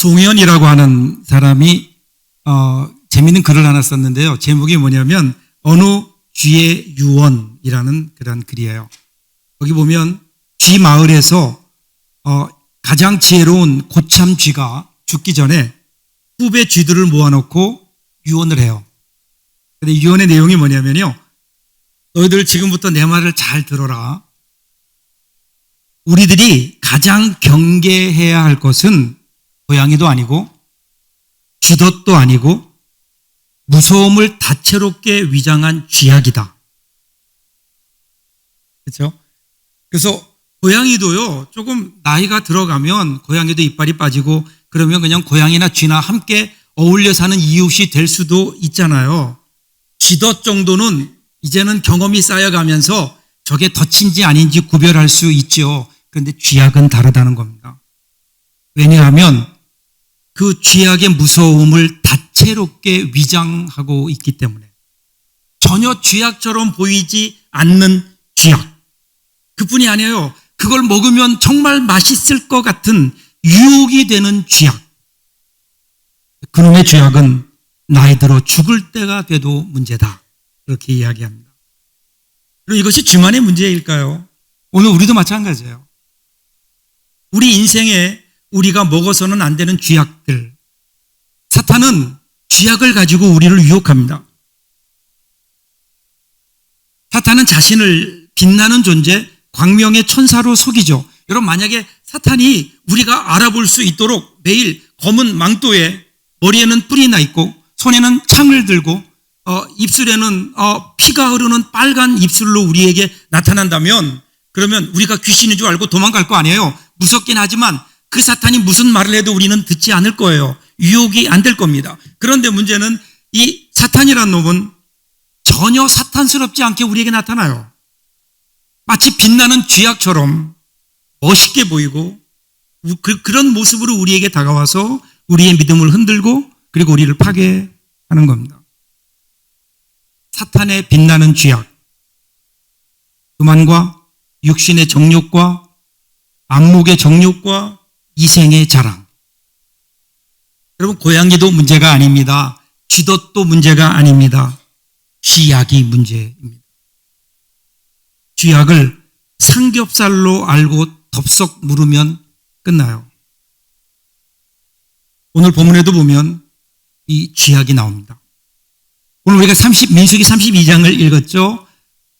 송현이라고 하는 사람이 재미있는 글을 하나 썼는데요. 제목이 뭐냐면 어느 쥐의 유언이라는 그런 글이에요. 거기 보면 쥐 마을에서 가장 지혜로운 고참 쥐가 죽기 전에 후배 쥐들을 모아놓고 유언을 해요. 근데 유언의 내용이 뭐냐면요. 너희들 지금부터 내 말을 잘 들어라. 우리들이 가장 경계해야 할 것은 고양이도 아니고 쥐덫도 아니고 무서움을 다채롭게 위장한 쥐약이다. 그렇죠? 그래서 고양이도요, 조금 나이가 들어가면 고양이도 이빨이 빠지고 그러면 그냥 고양이나 쥐나 함께 어울려 사는 이웃이 될 수도 있잖아요. 쥐덫 정도는 이제는 경험이 쌓여가면서 저게 덫인지 아닌지 구별할 수 있죠. 그런데 쥐약은 다르다는 겁니다. 왜냐하면 그 쥐약의 무서움을 다채롭게 위장하고 있기 때문에 전혀 쥐약처럼 보이지 않는 쥐약. 그뿐이 아니에요. 그걸 먹으면 정말 맛있을 것 같은 유혹이 되는 쥐약. 그놈의 쥐약은 나이 들어 죽을 때가 돼도 문제다. 그렇게 이야기합니다. 그럼 이것이 쥐만의 문제일까요? 오늘 우리도 마찬가지예요. 우리 인생에 우리가 먹어서는 안 되는 쥐약들. 사탄은 쥐약을 가지고 우리를 유혹합니다. 사탄은 자신을 빛나는 존재, 광명의 천사로 속이죠. 여러분, 만약에 사탄이 우리가 알아볼 수 있도록 매일 검은 망토에 머리에는 뿔이 나 있고 손에는 창을 들고 입술에는 피가 흐르는 빨간 입술로 우리에게 나타난다면 그러면 우리가 귀신인 줄 알고 도망갈 거 아니에요. 무섭긴 하지만 그 사탄이 무슨 말을 해도 우리는 듣지 않을 거예요. 유혹이 안 될 겁니다. 그런데 문제는 이 사탄이라는 놈은 전혀 사탄스럽지 않게 우리에게 나타나요. 마치 빛나는 쥐약처럼 멋있게 보이고 그런 모습으로 우리에게 다가와서 우리의 믿음을 흔들고 그리고 우리를 파괴하는 겁니다. 사탄의 빛나는 쥐약, 교만과 육신의 정욕과 안목의 정욕과 이생의 자랑. 여러분, 고양이도 문제가 아닙니다. 쥐덫도 문제가 아닙니다. 쥐약이 문제입니다. 쥐약을 삼겹살로 알고 덥석 물으면 끝나요. 오늘 본문에도 보면 이 쥐약이 나옵니다. 오늘 우리가 민수기 32장을 읽었죠.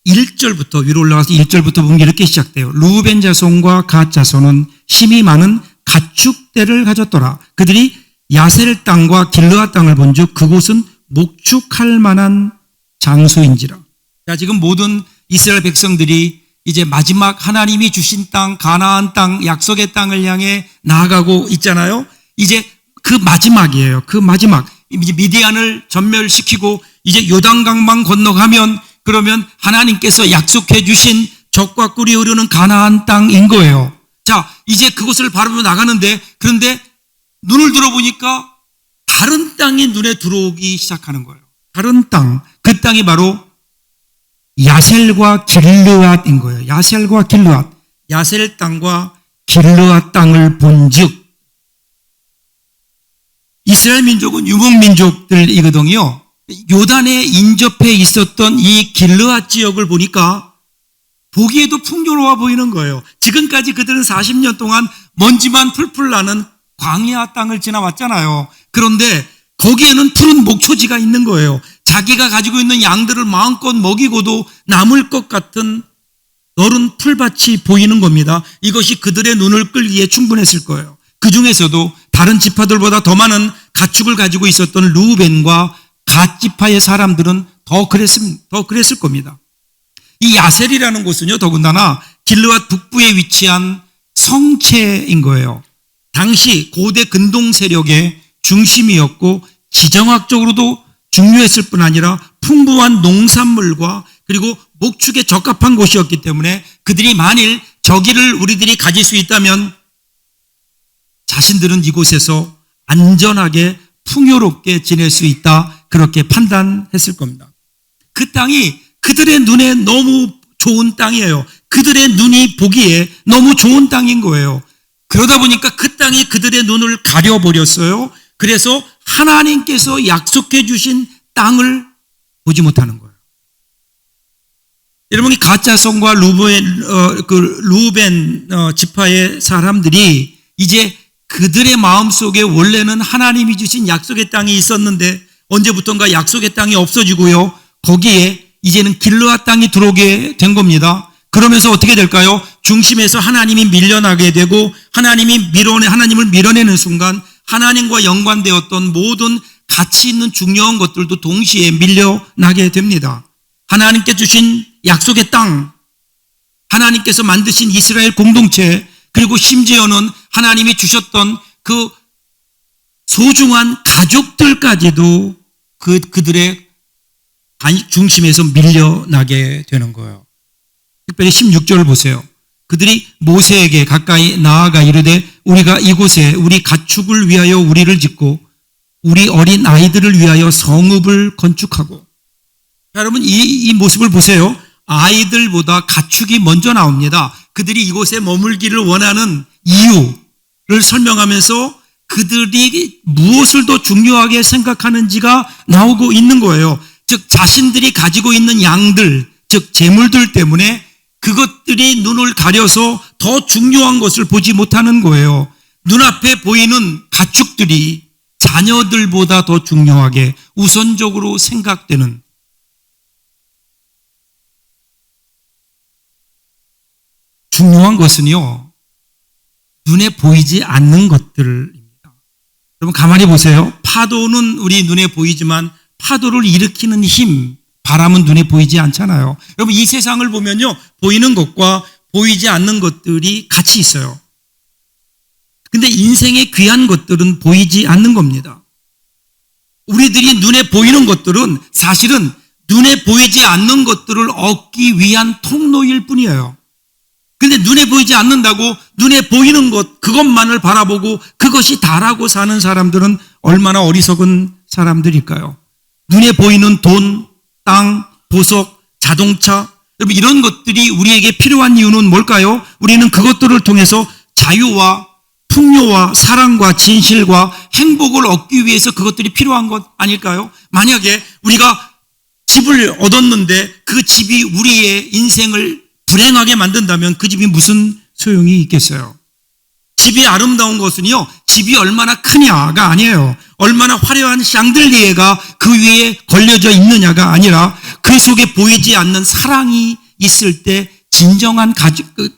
1절부터 위로 올라가서 1절부터 보면 이렇게 시작돼요. 루벤 자손과 갓 자손은 힘이 많은 가축대를 가졌더라. 그들이 야셀 땅과 길르앗 땅을 본즉 그곳은 목축할 만한 장소인지라. 자, 지금 모든 이스라엘 백성들이 이제 마지막 하나님이 주신 땅, 가나안 땅, 약속의 땅을 향해 나아가고 있잖아요. 이제 그 마지막이에요. 그 마지막. 이제 미디안을 전멸시키고 이제 요단강만 건너가면 그러면 하나님께서 약속해 주신 젖과 꿀이 흐르는 가나안 땅인 거예요. 자, 이제 그곳을 바라보며 나가는데 그런데 눈을 들어보니까 다른 땅이 눈에 들어오기 시작하는 거예요. 다른 땅. 그 땅이 바로 야셀과 길르앗인 거예요. 야셀과 길르앗. 야셀 땅과 길르앗 땅을 본즉 이스라엘 민족은 유목민족들이거든요. 요단에 인접해 있었던 이 길르앗 지역을 보니까 보기에도 풍요로워 보이는 거예요. 지금까지 그들은 40년 동안 먼지만 풀풀 나는 광야 땅을 지나왔잖아요. 그런데 거기에는 푸른 목초지가 있는 거예요. 자기가 가지고 있는 양들을 마음껏 먹이고도 남을 것 같은 너른 풀밭이 보이는 겁니다. 이것이 그들의 눈을 끌기에 충분했을 거예요. 그 중에서도 다른 지파들보다 더 많은 가축을 가지고 있었던 루벤과 갓 지파의 사람들은 더 그랬을 겁니다. 이 야셀이라는 곳은요, 더군다나 길르앗 북부에 위치한 성체인 거예요. 당시 고대 근동 세력의 중심이었고 지정학적으로도 중요했을 뿐 아니라 풍부한 농산물과 그리고 목축에 적합한 곳이었기 때문에 그들이 만일 저기를 우리들이 가질 수 있다면 자신들은 이곳에서 안전하게 풍요롭게 지낼 수 있다, 그렇게 판단했을 겁니다. 그 땅이 그들의 눈에 너무 좋은 땅이에요. 그들의 눈이 보기에 너무 좋은 땅인 거예요. 그러다 보니까 그 땅이 그들의 눈을 가려버렸어요. 그래서 하나님께서 약속해 주신 땅을 보지 못하는 거예요. 여러분이 갓자손과 루벤 지파의 사람들이 이제 그들의 마음속에 원래는 하나님이 주신 약속의 땅이 있었는데 언제부턴가 약속의 땅이 없어지고요. 거기에 이제는 길르앗 땅이 들어오게 된 겁니다. 그러면서 어떻게 될까요? 중심에서 하나님이 밀려나게 되고 하나님을 밀어내는 순간 하나님과 연관되었던 모든 가치 있는 중요한 것들도 동시에 밀려나게 됩니다. 하나님께 주신 약속의 땅, 하나님께서 만드신 이스라엘 공동체, 그리고 심지어는 하나님이 주셨던 그 소중한 가족들까지도 그들의 중심에서 밀려나게 되는 거예요. 특별히 16절을 보세요. 그들이 모세에게 가까이 나아가 이르되 우리가 이곳에 우리 가축을 위하여 우리를 짓고 우리 어린 아이들을 위하여 성읍을 건축하고. 여러분 이 모습을 보세요. 아이들보다 가축이 먼저 나옵니다. 그들이 이곳에 머물기를 원하는 이유를 설명하면서 그들이 무엇을 더 중요하게 생각하는지가 나오고 있는 거예요. 즉 자신들이 가지고 있는 양들, 즉 재물들 때문에 그것들이 눈을 가려서 더 중요한 것을 보지 못하는 거예요. 눈앞에 보이는 가축들이 자녀들보다 더 중요하게 우선적으로 생각되는, 중요한 것은요, 눈에 보이지 않는 것들입니다. 여러분 가만히 보세요. 파도는 우리 눈에 보이지만 파도를 일으키는 힘, 바람은 눈에 보이지 않잖아요. 여러분 이 세상을 보면요, 보이는 것과 보이지 않는 것들이 같이 있어요. 근데 인생의 귀한 것들은 보이지 않는 겁니다. 우리들이 눈에 보이는 것들은 사실은 눈에 보이지 않는 것들을 얻기 위한 통로일 뿐이에요. 근데 눈에 보이지 않는다고 눈에 보이는 것, 그것만을 바라보고 그것이 다라고 사는 사람들은 얼마나 어리석은 사람들일까요? 눈에 보이는 돈, 땅, 보석, 자동차, 여러분 이런 것들이 우리에게 필요한 이유는 뭘까요? 우리는 그것들을 통해서 자유와 풍요와 사랑과 진실과 행복을 얻기 위해서 그것들이 필요한 것 아닐까요? 만약에 우리가 집을 얻었는데 그 집이 우리의 인생을 불행하게 만든다면 그 집이 무슨 소용이 있겠어요? 집이 아름다운 것은요, 집이 얼마나 크냐가 아니에요. 얼마나 화려한 샹들리에가 그 위에 걸려져 있느냐가 아니라 그 속에 보이지 않는 사랑이 있을 때 진정한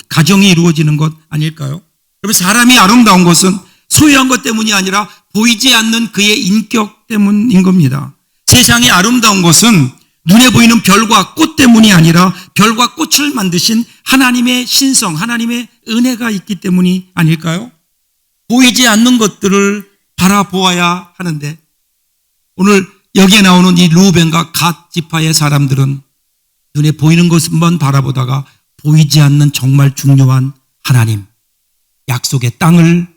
가정이 이루어지는 것 아닐까요? 여러분 사람이 아름다운 것은 소유한 것 때문이 아니라 보이지 않는 그의 인격 때문인 겁니다. 세상이 아름다운 것은 눈에 보이는 별과 꽃 때문이 아니라 별과 꽃을 만드신 하나님의 신성, 하나님의 은혜가 있기 때문이 아닐까요? 보이지 않는 것들을 바라보아야 하는데 오늘 여기에 나오는 이 루벤과 갓 지파의 사람들은 눈에 보이는 것만 바라보다가 보이지 않는 정말 중요한 하나님, 약속의 땅을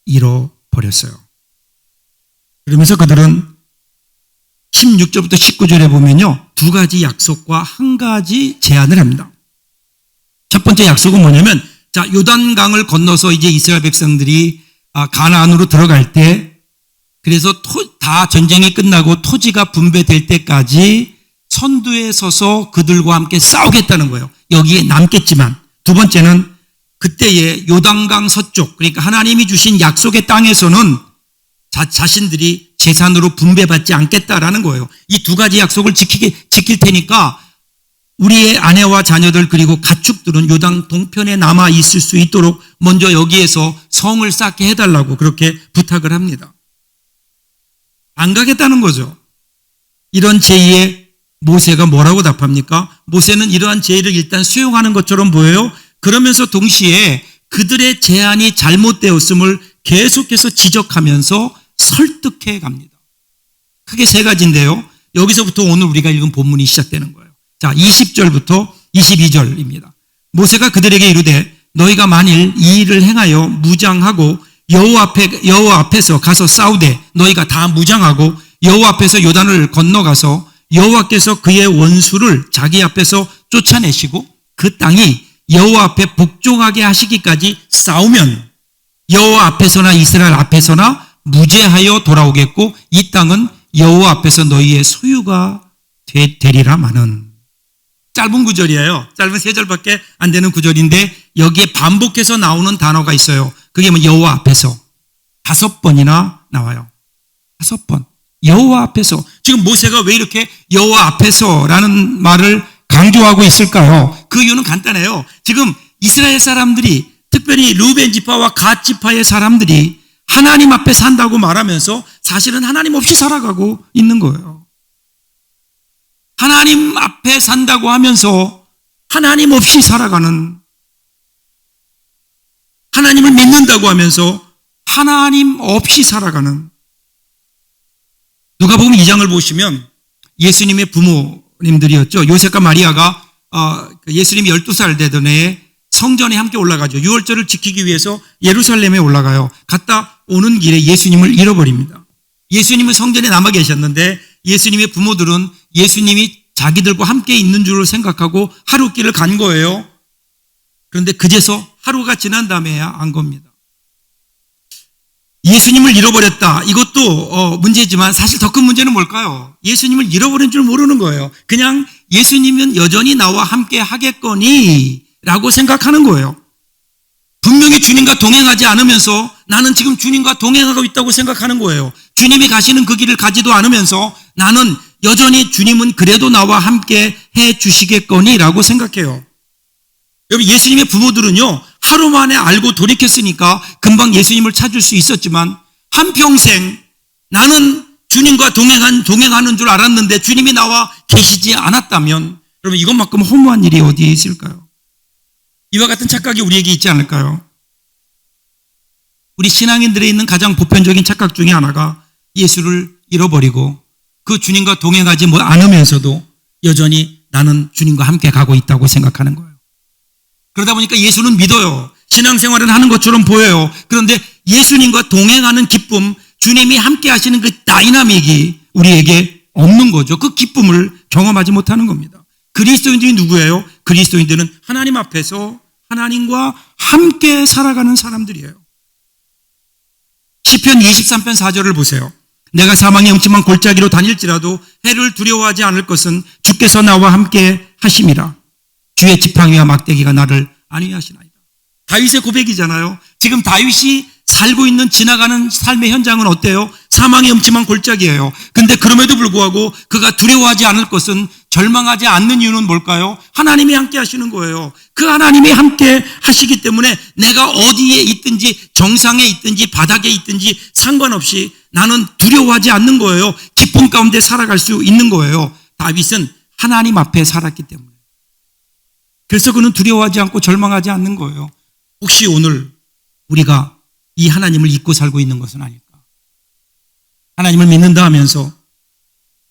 잃어버렸어요. 그러면서 그들은 16절부터 19절에 보면요, 두 가지 약속과 한 가지 제안을 합니다. 첫 번째 약속은 뭐냐면, 자, 요단강을 건너서 이제 이스라엘 백성들이 가나안으로 들어갈 때, 그래서 다 전쟁이 끝나고 토지가 분배될 때까지 선두에 서서 그들과 함께 싸우겠다는 거예요. 여기에 남겠지만. 두 번째는 그때의 요단강 서쪽, 그러니까 하나님이 주신 약속의 땅에서는 자신들이 재산으로 분배받지 않겠다라는 거예요. 이 두 가지 약속을 지킬 테니까 우리의 아내와 자녀들 그리고 가축들은 요단 동편에 남아 있을 수 있도록 먼저 여기에서 성을 쌓게 해달라고 그렇게 부탁을 합니다. 안 가겠다는 거죠. 이런 제의에 모세가 뭐라고 답합니까? 모세는 이러한 제의를 일단 수용하는 것처럼 보여요. 그러면서 동시에 그들의 제안이 잘못되었음을 계속해서 지적하면서 설득해 갑니다. 크게 세 가지인데요. 여기서부터 오늘 우리가 읽은 본문이 시작되는 거예요. 자, 20절부터 22절입니다. 모세가 그들에게 이르되 너희가 만일 이 일을 행하여 무장하고 여호와 앞에서 가서 싸우되 너희가 다 무장하고 여호와 앞에서 요단을 건너가서 여호와께서 그의 원수를 자기 앞에서 쫓아내시고 그 땅이 여호와 앞에 복종하게 하시기까지 싸우면 여호와 앞에서나 이스라엘 앞에서나 무죄하여 돌아오겠고 이 땅은 여호와 앞에서 너희의 소유가 되리라마는. 짧은 구절이에요. 짧은 3절밖에 안 되는 구절인데 여기에 반복해서 나오는 단어가 있어요. 그게 뭐 여호와 앞에서 5번이나 나와요. 5번. 여호와 앞에서. 지금 모세가 왜 이렇게 여호와 앞에서라는 말을 강조하고 있을까요? 그 이유는 간단해요. 지금 이스라엘 사람들이, 특별히 르우벤 지파와 갓 지파의 사람들이 하나님 앞에 산다고 말하면서 사실은 하나님 없이 살아가고 있는 거예요. 하나님 앞에 산다고 하면서 하나님 없이 살아가는, 하나님을 믿는다고 하면서 하나님 없이 살아가는. 누가복음 2장을 보시면 예수님의 부모님들이었죠. 요셉과 마리아가 예수님이 12살 되던 해에 성전에 함께 올라가죠. 유월절을 지키기 위해서 예루살렘에 올라가요. 갔다 오는 길에 예수님을 잃어버립니다. 예수님은 성전에 남아 계셨는데 예수님의 부모들은 예수님이 자기들과 함께 있는 줄을 생각하고 하루길을 간 거예요. 그런데 그제서 하루가 지난 다음에야 안 겁니다. 예수님을 잃어버렸다. 이것도 문제지만 사실 더 큰 문제는 뭘까요? 예수님을 잃어버린 줄 모르는 거예요. 그냥 예수님은 여전히 나와 함께 하겠거니 라고 생각하는 거예요. 분명히 주님과 동행하지 않으면서 나는 지금 주님과 동행하고 있다고 생각하는 거예요. 주님이 가시는 그 길을 가지도 않으면서 나는 여전히 주님은 그래도 나와 함께 해 주시겠거니 라고 생각해요. 여러분, 예수님의 부모들은요, 하루 만에 알고 돌이켰으니까 금방 예수님을 찾을 수 있었지만 한평생 나는 주님과 동행하는 줄 알았는데 주님이 나와 계시지 않았다면 여러분, 이것만큼 허무한 일이 어디에 있을까요? 이와 같은 착각이 우리에게 있지 않을까요? 우리 신앙인들에 있는 가장 보편적인 착각 중에 하나가 예수를 잃어버리고 그 주님과 동행하지 않으면서도 여전히 나는 주님과 함께 가고 있다고 생각하는 거예요. 그러다 보니까 예수는 믿어요. 신앙생활은 하는 것처럼 보여요. 그런데 예수님과 동행하는 기쁨, 주님이 함께 하시는 그 다이나믹이 우리에게 없는 거죠. 그 기쁨을 경험하지 못하는 겁니다. 그리스도인들이 누구예요? 그리스도인들은 하나님 앞에서 하나님과 함께 살아가는 사람들이에요. 시편 23편 4절을 보세요. 내가 사망의 음침한 골짜기로 다닐지라도 해를 두려워하지 않을 것은 주께서 나와 함께 하심이라. 주의 지팡이와 막대기가 나를 안위하시나이다. 다윗의 고백이잖아요. 지금 다윗이 살고 있는 지나가는 삶의 현장은 어때요? 사망의 음침한 골짜기예요. 근데 그럼에도 불구하고 그가 두려워하지 않을 것은, 절망하지 않는 이유는 뭘까요? 하나님이 함께 하시는 거예요. 그 하나님이 함께 하시기 때문에 내가 어디에 있든지, 정상에 있든지 바닥에 있든지 상관없이 나는 두려워하지 않는 거예요. 기쁨 가운데 살아갈 수 있는 거예요. 다윗은 하나님 앞에 살았기 때문에. 그래서 그는 두려워하지 않고 절망하지 않는 거예요. 혹시 오늘 우리가 이 하나님을 잊고 살고 있는 것은 아닐까? 하나님을 믿는다 하면서,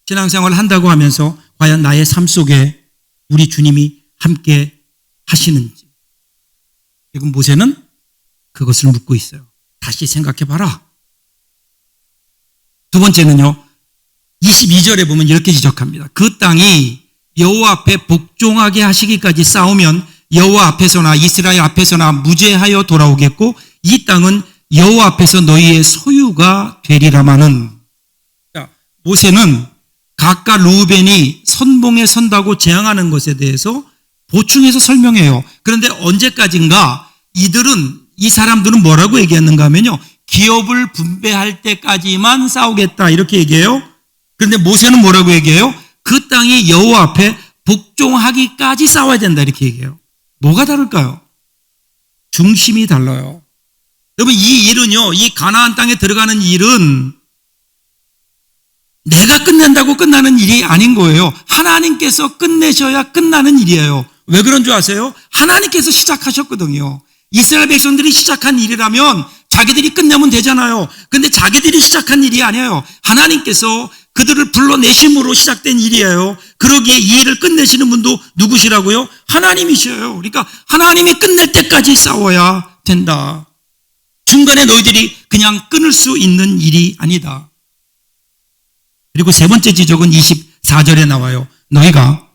신앙생활을 한다고 하면서 과연 나의 삶 속에 우리 주님이 함께 하시는지. 지금 모세는 그것을 묻고 있어요. 다시 생각해 봐라. 두 번째는요, 22절에 보면 이렇게 지적합니다. 그 땅이 여호와 앞에 복종하게 하시기까지 싸우면 여호와 앞에서나 이스라엘 앞에서나 무죄하여 돌아오겠고 이 땅은 여호와 앞에서 너희의 소유가 되리라마는. 자, 모세는 각각 르우벤이 선봉에 선다고 제안하는 것에 대해서 보충해서 설명해요. 그런데 언제까지인가 이 사람들은 뭐라고 얘기했는가 하면요, 기업을 분배할 때까지만 싸우겠다 이렇게 얘기해요. 그런데 모세는 뭐라고 얘기해요? 그 땅이 여호와 앞에 복종하기까지 싸워야 된다 이렇게 얘기해요. 뭐가 다를까요? 중심이 달라요. 여러분, 이 일은요, 이 가나안 땅에 들어가는 일은 내가 끝낸다고 끝나는 일이 아닌 거예요. 하나님께서 끝내셔야 끝나는 일이에요. 왜 그런 줄 아세요? 하나님께서 시작하셨거든요. 이스라엘 백성들이 시작한 일이라면 자기들이 끝내면 되잖아요. 근데 자기들이 시작한 일이 아니에요. 하나님께서 그들을 불러내심으로 시작된 일이에요. 그러기에 이 일을 끝내시는 분도 누구시라고요? 하나님이셔요. 그러니까 하나님이 끝낼 때까지 싸워야 된다. 중간에 너희들이 그냥 끊을 수 있는 일이 아니다. 그리고 세 번째 지적은 24절에 나와요. 너희가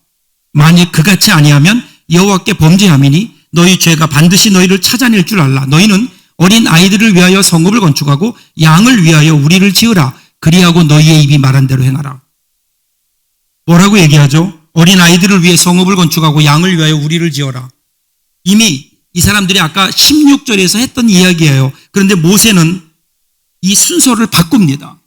만일 그같이 아니하면 여호와께 범죄함이니 너희 죄가 반드시 너희를 찾아낼 줄 알라. 너희는 어린 아이들을 위하여 성읍을 건축하고 양을 위하여 우리를 지으라. 그리하고 너희의 입이 말한 대로 행하라. 뭐라고 얘기하죠? 어린 아이들을 위해 성읍을 건축하고 양을 위하여 우리를 지어라. 이미 이 사람들이 아까 16절에서 했던 이야기예요. 그런데 모세는 이 순서를 바꿉니다.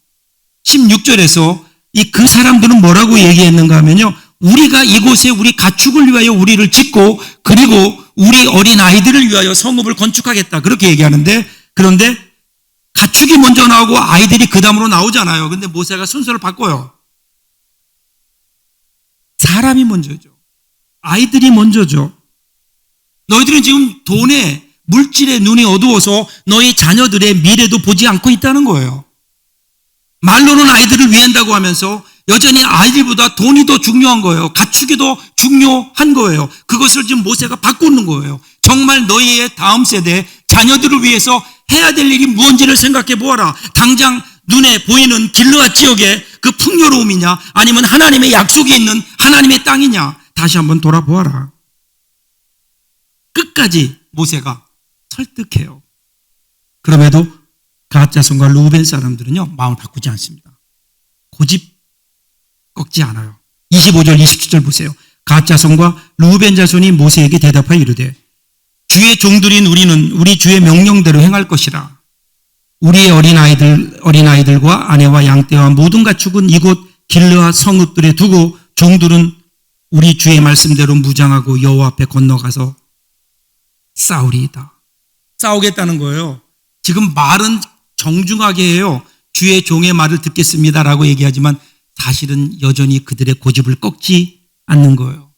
16절에서 그 사람들은 뭐라고 얘기했는가 하면요. 우리가 이곳에 우리 가축을 위하여 우리를 짓고 그리고 우리 어린 아이들을 위하여 성읍을 건축하겠다. 그렇게 얘기하는데 그런데 가축이 먼저 나오고 아이들이 그 다음으로 나오잖아요. 근데 모세가 순서를 바꿔요. 사람이 먼저죠. 아이들이 먼저죠. 너희들은 지금 돈에 물질에 눈이 어두워서 너희 자녀들의 미래도 보지 않고 있다는 거예요. 말로는 아이들을 위한다고 하면서 여전히 아이들보다 돈이 더 중요한 거예요. 가축이 더 중요한 거예요. 그것을 지금 모세가 바꾸는 거예요. 정말 너희의 다음 세대 자녀들을 위해서 해야 될 일이 무엇인지를 생각해 보아라. 당장 눈에 보이는 길르앗 지역의 그 풍요로움이냐 아니면 하나님의 약속이 있는 하나님의 땅이냐 다시 한번 돌아보아라. 끝까지 모세가 설득해요. 그럼에도 갓 자손과 루벤 사람들은요 마음을 바꾸지 않습니다. 고집 꺾지 않아요. 25절 27절 보세요. 갓 자손과 루벤 자손이 모세에게 대답하여 이르되 주의 종들인 우리는 우리 주의 명령대로 행할 것이라. 우리의 어린아이들과 아내와 양떼와 모든 가축은 이곳 길르앗 성읍들에 두고 종들은 우리 주의 말씀대로 무장하고 여호와 앞에 건너가서 싸우리이다. 싸우겠다는 거예요. 지금 말은 정중하게 해요. 주의 종의 말을 듣겠습니다라고 얘기하지만 사실은 여전히 그들의 고집을 꺾지 않는 거예요.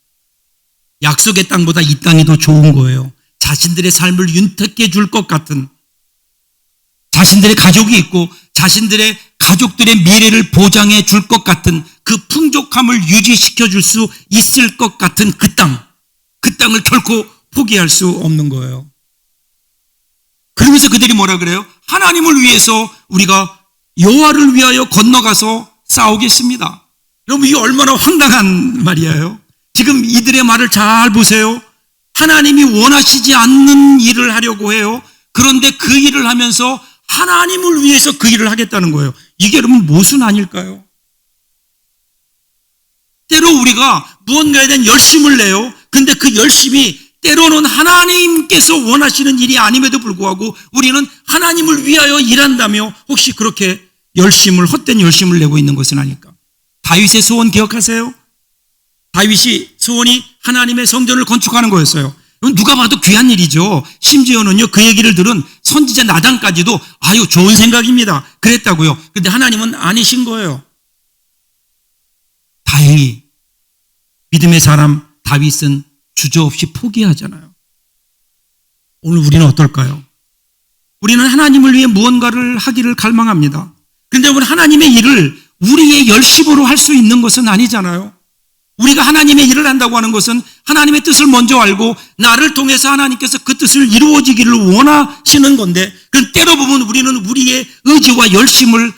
약속의 땅보다 이 땅이 더 좋은 거예요. 자신들의 삶을 윤택해 줄 것 같은, 자신들의 가족이 있고 자신들의 가족들의 미래를 보장해 줄 것 같은 그 풍족함을 유지시켜 줄 수 있을 것 같은 그 땅을 결코 포기할 수 없는 거예요. 그러면서 그들이 뭐라 그래요? 하나님을 위해서 우리가 여호와를 위하여 건너가서 싸우겠습니다. 여러분 이게 얼마나 황당한 말이에요. 지금 이들의 말을 잘 보세요. 하나님이 원하시지 않는 일을 하려고 해요. 그런데 그 일을 하면서 하나님을 위해서 그 일을 하겠다는 거예요. 이게 여러분 모순 아닐까요? 때로 우리가 무언가에 대한 열심을 내요. 근데 그 열심이 때로는 하나님께서 원하시는 일이 아님에도 불구하고 우리는 하나님을 위하여 일한다며 혹시 그렇게 헛된 열심을 내고 있는 것은 아닐까? 다윗의 소원 기억하세요? 다윗이 소원이 하나님의 성전을 건축하는 거였어요. 누가 봐도 귀한 일이죠. 심지어는요, 그 얘기를 들은 선지자 나단까지도 아유, 좋은 생각입니다. 그랬다고요. 근데 하나님은 아니신 거예요. 다행히 믿음의 사람 다윗은 주저없이 포기하잖아요. 오늘 우리는 어떨까요? 우리는 하나님을 위해 무언가를 하기를 갈망합니다. 그런데 우리 하나님의 일을 우리의 열심으로 할 수 있는 것은 아니잖아요. 우리가 하나님의 일을 한다고 하는 것은 하나님의 뜻을 먼저 알고 나를 통해서 하나님께서 그 뜻을 이루어지기를 원하시는 건데, 그 때로 보면 우리는 우리의 의지와 열심을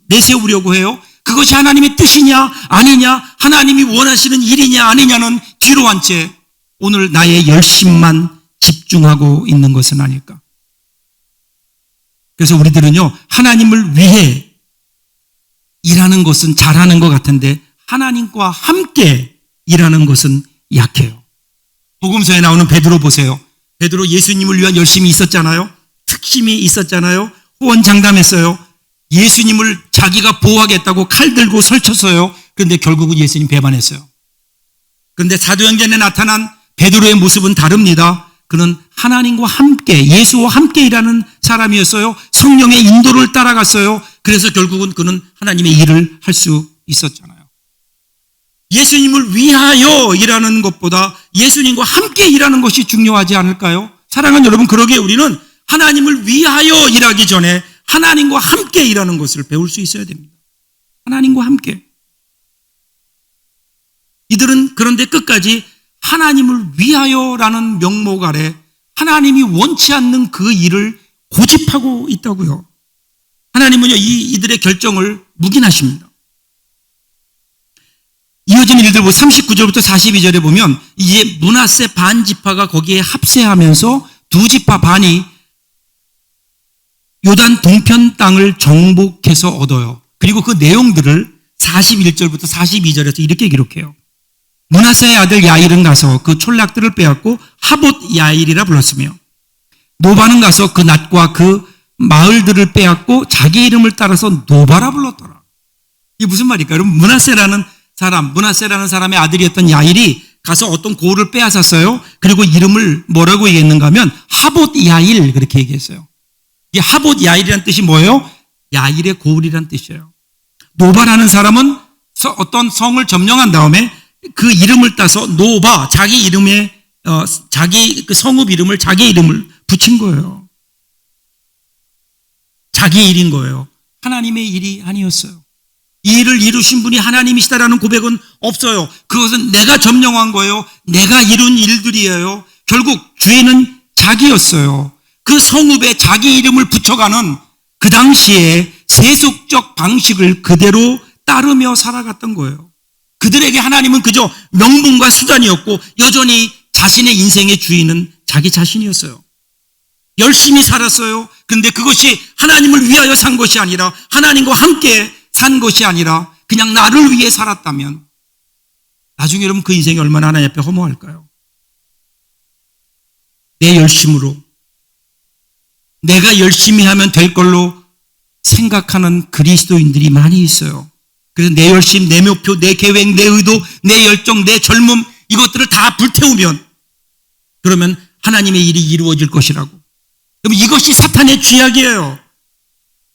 내세우려고 해요. 그것이 하나님의 뜻이냐 아니냐, 하나님이 원하시는 일이냐 아니냐는 뒤로 한 채 오늘 나의 열심만 집중하고 있는 것은 아닐까. 그래서 우리들은요, 하나님을 위해 일하는 것은 잘하는 것 같은데 하나님과 함께 일하는 것은 약해요. 복음서에 나오는 베드로 보세요. 베드로 예수님을 위한 열심이 있었잖아요. 특심이 있었잖아요. 호언장담했어요. 예수님을 자기가 보호하겠다고 칼 들고 설쳤어요. 그런데 결국은 예수님 배반했어요. 그런데 사도행전에 나타난 베드로의 모습은 다릅니다. 그는 하나님과 함께, 예수와 함께 일하는 사람이었어요. 성령의 인도를 따라갔어요. 그래서 결국은 그는 하나님의 일을 할 수 있었잖아요. 예수님을 위하여 일하는 것보다 예수님과 함께 일하는 것이 중요하지 않을까요? 사랑하는 여러분, 그러기에 우리는 하나님을 위하여 일하기 전에 하나님과 함께 일하는 것을 배울 수 있어야 됩니다. 하나님과 함께. 이들은 그런데 끝까지 하나님을 위하여라는 명목 아래 하나님이 원치 않는 그 일을 고집하고 있다고요. 하나님은요, 이들의 결정을 묵인하십니다. 이어지는 일들 보면 39절부터 42절에 보면 이제 므낫세 반 지파가 거기에 합세하면서 두 지파 반이 요단 동편 땅을 정복해서 얻어요. 그리고 그 내용들을 41절부터 42절에서 이렇게 기록해요. 므낫세의 아들 야일은 가서 그 촌락들을 빼앗고 하봇 야일이라 불렀으며 노바는 가서 그 낫과 그 마을들을 빼앗고 자기 이름을 따라서 노바라 불렀더라. 이게 무슨 말일까요? 여러분, 므낫세라는 사람의 아들이었던 야일이 가서 어떤 고을을 빼앗았어요. 그리고 이름을 뭐라고 얘기했는가 하면 하봇 야일 그렇게 얘기했어요. 이 하봇 야일이라는 뜻이 뭐예요? 야일의 고을이라는 뜻이에요. 노바라는 사람은 어떤 성을 점령한 다음에 그 이름을 따서 노바, 자기 이름에 자기 그 성읍 이름을 자기 이름을 붙인 거예요. 자기 일인 거예요. 하나님의 일이 아니었어요. 이 일을 이루신 분이 하나님이시다라는 고백은 없어요. 그것은 내가 점령한 거예요. 내가 이룬 일들이에요. 결국 주인은 자기였어요. 그 성읍에 자기 이름을 붙여가는 그 당시에 세속적 방식을 그대로 따르며 살아갔던 거예요. 그들에게 하나님은 그저 명분과 수단이었고 여전히 자신의 인생의 주인은 자기 자신이었어요. 열심히 살았어요. 그런데 그것이 하나님을 위하여 산 것이 아니라 하나님과 함께 산 것이 아니라 그냥 나를 위해 살았다면 나중에 여러분 그 인생이 얼마나 하나님 앞에 허무할까요? 내 열심으로 내가 열심히 하면 될 걸로 생각하는 그리스도인들이 많이 있어요. 그래서 내 열심, 내 목표, 내 계획, 내 의도, 내 열정, 내 젊음 이것들을 다 불태우면 그러면 하나님의 일이 이루어질 것이라고. 여러분 이것이 사탄의 죄악이에요.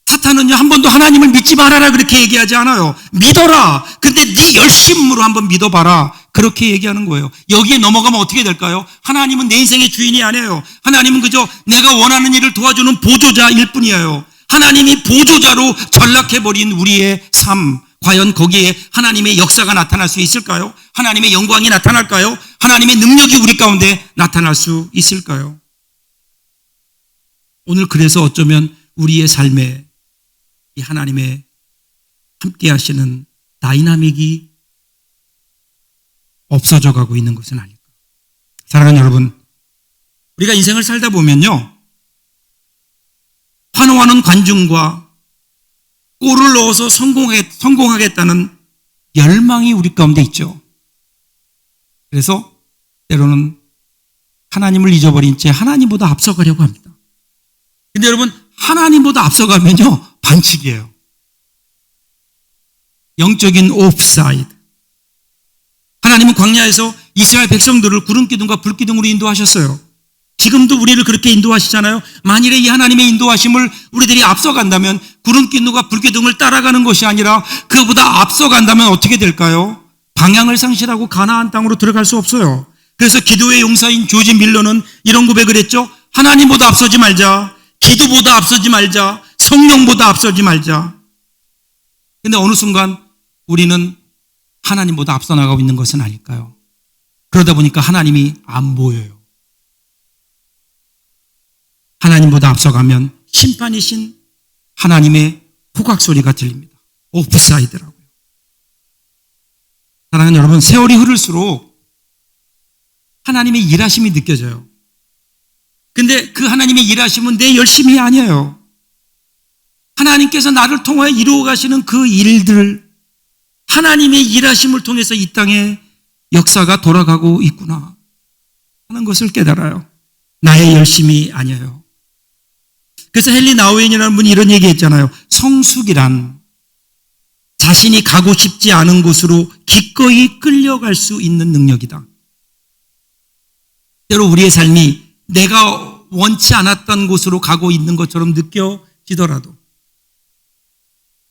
사탄은요 한 번도 하나님을 믿지 말아라 그렇게 얘기하지 않아요. 믿어라. 근데 네 열심으로 한번 믿어봐라. 그렇게 얘기하는 거예요. 여기에 넘어가면 어떻게 될까요? 하나님은 내 인생의 주인이 아니에요. 하나님은 그저 내가 원하는 일을 도와주는 보조자일 뿐이에요. 하나님이 보조자로 전락해버린 우리의 삶, 과연 거기에 하나님의 역사가 나타날 수 있을까요? 하나님의 영광이 나타날까요? 하나님의 능력이 우리 가운데 나타날 수 있을까요? 오늘 그래서 어쩌면 우리의 삶에 이 하나님의 함께 하시는 다이나믹이 없어져 가고 있는 것은 아닐까. 사랑하는 여러분, 우리가 인생을 살다 보면요 환호하는 관중과 골을 넣어서 성공하겠다는 열망이 우리 가운데 있죠. 그래서 때로는 하나님을 잊어버린 채 하나님보다 앞서가려고 합니다. 근데 여러분 하나님보다 앞서가면요 반칙이에요. 영적인 오프사이드. 하나님은 광야에서 이스라엘 백성들을 구름기둥과 불기둥으로 인도하셨어요. 지금도 우리를 그렇게 인도하시잖아요. 만일에 이 하나님의 인도하심을 우리들이 앞서간다면 구름기둥과 불기둥을 따라가는 것이 아니라 그보다 앞서간다면 어떻게 될까요? 방향을 상실하고 가나안 땅으로 들어갈 수 없어요. 그래서 기도의 용사인 조지 밀러는 이런 고백을 했죠. 하나님보다 앞서지 말자. 기도보다 앞서지 말자. 성령보다 앞서지 말자. 근데 어느 순간 우리는 하나님보다 앞서 나가고 있는 것은 아닐까요? 그러다 보니까 하나님이 안 보여요. 하나님보다 앞서가면 심판이신 하나님의 호각 소리가 들립니다. 오프사이드라고요. 사랑하는 여러분, 세월이 흐를수록 하나님의 일하심이 느껴져요. 근데 그 하나님의 일하심은 내 열심이 아니에요. 하나님께서 나를 통하여 이루어 가시는 그 일들, 하나님의 일하심을 통해서 이 땅에 역사가 돌아가고 있구나 하는 것을 깨달아요. 나의 열심이 아니에요. 그래서 헨리 나우엔이라는 분이 이런 얘기했잖아요. 성숙이란 자신이 가고 싶지 않은 곳으로 기꺼이 끌려갈 수 있는 능력이다. 때로 우리의 삶이 내가 원치 않았던 곳으로 가고 있는 것처럼 느껴지더라도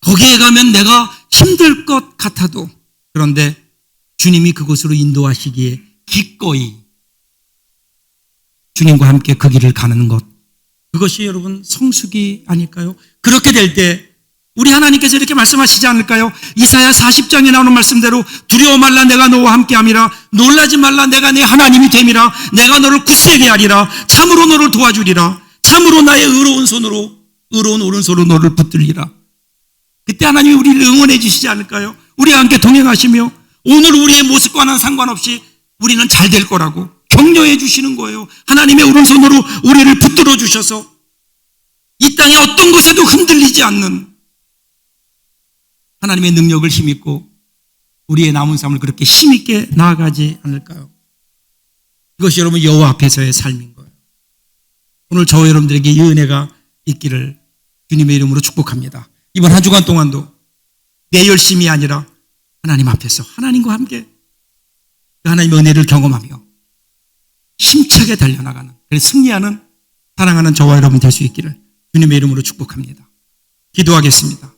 거기에 가면 내가 힘들 것 같아도 그런데 주님이 그곳으로 인도하시기에 기꺼이 주님과 함께 그 길을 가는 것, 그것이 여러분 성숙이 아닐까요? 그렇게 될 때 우리 하나님께서 이렇게 말씀하시지 않을까요? 이사야 40장에 나오는 말씀대로 두려워 말라 내가 너와 함께함이라 놀라지 말라 내가 네 하나님이 됨이라 내가 너를 굳세게 하리라 참으로 너를 도와주리라 참으로 나의 의로운 오른손으로 너를 붙들리라. 그때 하나님이 우리를 응원해 주시지 않을까요? 우리와 함께 동행하시며 오늘 우리의 모습과는 상관없이 우리는 잘 될 거라고 격려해 주시는 거예요. 하나님의 오른손으로 우리를 붙들어 주셔서 이 땅의 어떤 곳에도 흔들리지 않는 하나님의 능력을 힘입고 우리의 남은 삶을 그렇게 힘있게 나아가지 않을까요? 이것이 여러분 여호와 앞에서의 삶인 거예요. 오늘 저와 여러분들에게 이 은혜가 있기를 주님의 이름으로 축복합니다. 이번 한 주간 동안도 내 열심이 아니라 하나님 앞에서 하나님과 함께 그 하나님의 은혜를 경험하며 힘차게 달려나가는, 그래서 승리하는 사랑하는 저와 여러분 될 수 있기를 주님의 이름으로 축복합니다. 기도하겠습니다.